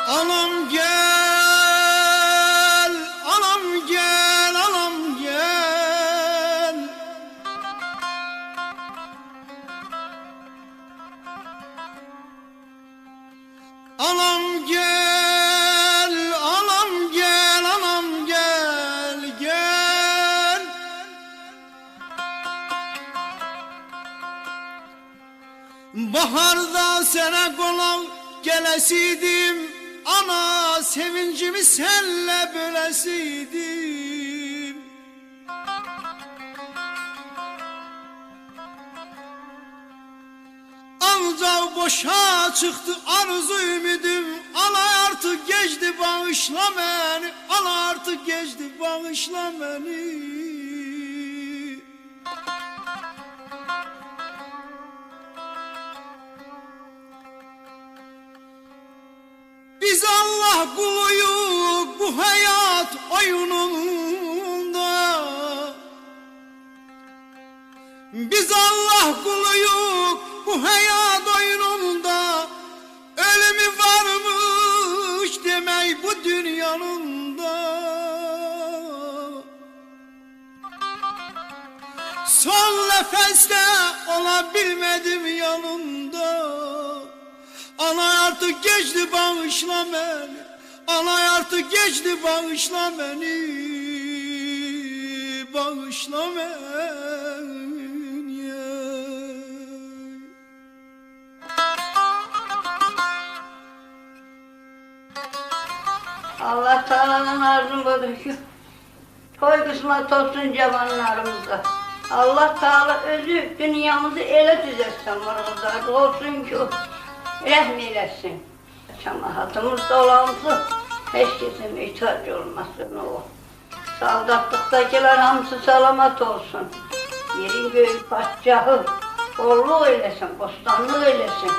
Anam gel, anam gel, anam gel. Anam gel, anam gel, anam gel, gel. Baharda sene konav gelesiydim, ana sevincimi senle bölesiydim. Ancak boşa çıktı arzu ümidim, ana artık geçti bağışla beni, ana artık geçti bağışla beni. Biz Allah kuluyuk bu hayat oyununda. Biz Allah kuluyuk bu hayat oyununda. Ölümü varmış demek bu dünyanın da. Son nefeste olabilmedim yanında. Ana artık geçti bağışla beni, ana artık geçti bağışla beni, bağışla beni. Allah Teala'nın arzum budur ki toy kısmet olsun cavanlarımıza. Allah Teala özü dünyamızı ele düzeltsin burada olsun ki rehm eylesin. Cemaatimiz dolansı, hiç kesin ihtiyaç olmasın o. Saldatlıktakiler hamısı selamet olsun. Yerin göğü padişahı, bolluq eylesin, bostanlıq eylesin.